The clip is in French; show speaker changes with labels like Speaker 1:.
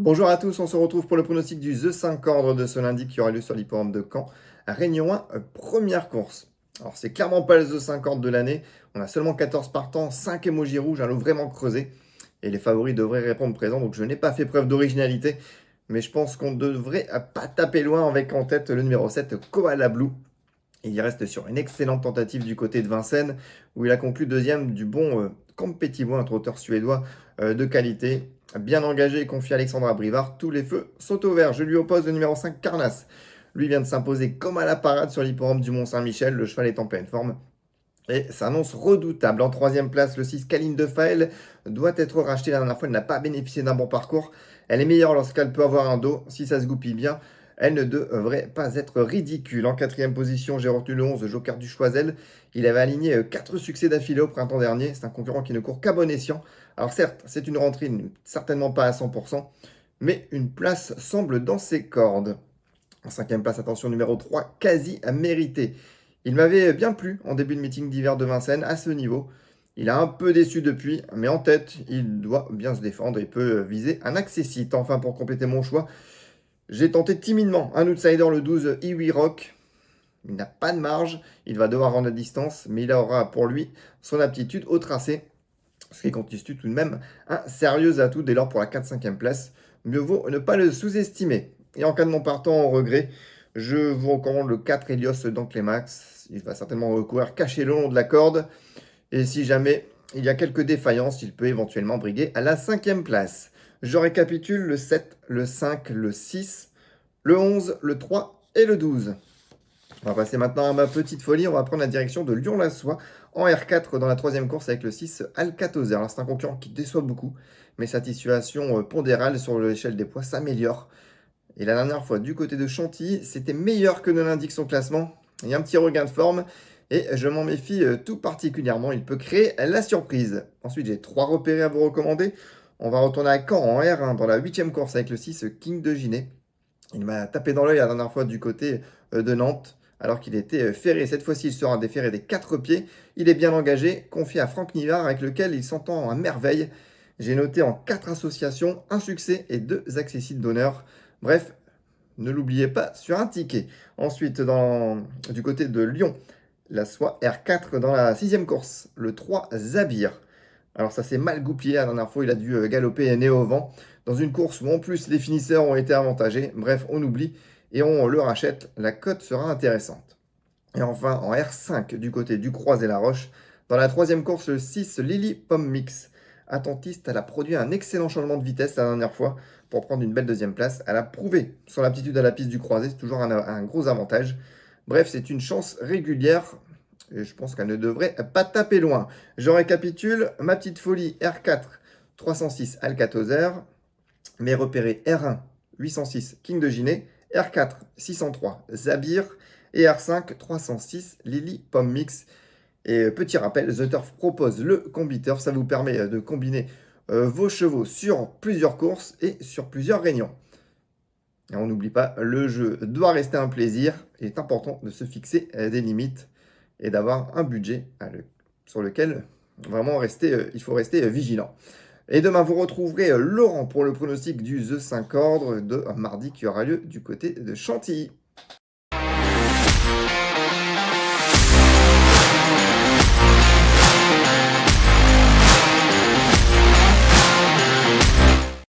Speaker 1: Bonjour à tous, on se retrouve pour le pronostic du The 5 ordre de ce lundi qui aura lieu sur l'hippodrome de Caen. Réunion 1, première course. Alors c'est clairement pas le The 5 ordre de l'année, on a seulement 14 partants, 5 émojis rouges, un lot vraiment creusé. Et les favoris devraient répondre présent, donc je n'ai pas fait preuve d'originalité. Mais je pense qu'on devrait pas taper loin avec en tête le numéro 7, Koala Blue. Il reste sur une excellente tentative du côté de Vincennes, où il a conclu deuxième du bon Competivo, un trotteur suédois de qualité. Bien engagé et confié à Alexandra Brivard, tous les feux sont au vert. Je lui oppose le numéro 5, Carnas. Lui vient de s'imposer comme à la parade sur l'hippodrome du Mont-Saint-Michel. Le cheval est en pleine forme et s'annonce redoutable. En troisième place, le 6, Caline de Faël, doit être racheté. La dernière fois, elle n'a pas bénéficié d'un bon parcours. Elle est meilleure lorsqu'elle peut avoir un dos. Si ça se goupille bien, elle ne devrait pas être ridicule. En quatrième position, j'ai retenu le 11, Joker du Choiseul. Il avait aligné 4 succès d'affilée au printemps dernier. C'est un concurrent qui ne court qu'à bon escient. Alors certes, c'est une rentrée certainement pas à 100%, mais une place semble dans ses cordes. En cinquième place, attention, numéro 3, quasi à mériter. Il m'avait bien plu en début de meeting d'hiver de Vincennes à ce niveau. Il a un peu déçu depuis, mais en tête, il doit bien se défendre et peut viser un accessite. Enfin, pour compléter mon choix, j'ai tenté timidement un outsider, le 12, Iwi Rock. Il n'a pas de marge, il va devoir rendre la distance, mais il aura pour lui son aptitude au tracé, ce qui constitue tout de même un sérieux atout dès lors pour la 4-5e place. Mieux vaut ne pas le sous-estimer. Et en cas de mon partant en regret, je vous recommande le 4 Helios d'Anclemax. Il va certainement courir caché le long de la corde. Et si jamais il y a quelques défaillances, il peut éventuellement briguer à la 5e place. Je récapitule le 7, le 5, le 6, le 11, le 3 et le 12. On va passer maintenant à ma petite folie. On va prendre la direction de Lyon-la-Soie en R4 dans la troisième course avec le 6 Alcatozer. Alors, c'est un concurrent qui déçoit beaucoup, mais sa situation pondérale sur l'échelle des poids s'améliore. Et la dernière fois, du côté de Chantilly, c'était meilleur que ne l'indique son classement. Il y a un petit regain de forme et je m'en méfie tout particulièrement. Il peut créer la surprise. Ensuite, j'ai 3 repérés à vous recommander. On va retourner à Caen en R1 dans la 8e course avec le 6 King de Ginet. Il m'a tapé dans l'œil la dernière fois du côté de Nantes, alors qu'il était ferré. Cette fois-ci, il sera déféré des 4 pieds. Il est bien engagé, confié à Franck Nivard, avec lequel il s'entend à merveille. J'ai noté en 4 associations, un succès et 2 accessites d'honneur. Bref, ne l'oubliez pas sur un ticket. Ensuite, du côté de Lyon, la soie R4 dans la 6e course, le 3 Zabir. Alors ça s'est mal goupillé la dernière fois, il a dû galoper nez au vent dans une course où en plus les finisseurs ont été avantagés. Bref, on oublie et on le rachète, la cote sera intéressante. Et enfin en R5 du côté du Croix-et-la-Roche, dans la troisième course, le 6 Lily Pomme Mix. Attentiste, elle a produit un excellent changement de vitesse la dernière fois pour prendre une belle deuxième place. Elle a prouvé son aptitude à la piste du croisé, c'est toujours un gros avantage. Bref, c'est une chance régulière et je pense qu'elle ne devrait pas taper loin. Je récapitule, ma petite folie R4 306 Alcatozer, mes repérés R1 806 King de Ginet, R4 603 Zabir et R5 306 Lily Pomme Mix. Et petit rappel, The Turf propose le combiteur, ça vous permet de combiner vos chevaux sur plusieurs courses et sur plusieurs réunions. Et on n'oublie pas, le jeu doit rester un plaisir. Il est important de se fixer des limites et d'avoir un budget sur lequel vraiment il faut rester vigilant. Et demain, vous retrouverez Laurent pour le pronostic du The 5 ordre de mardi qui aura lieu du côté de Chantilly.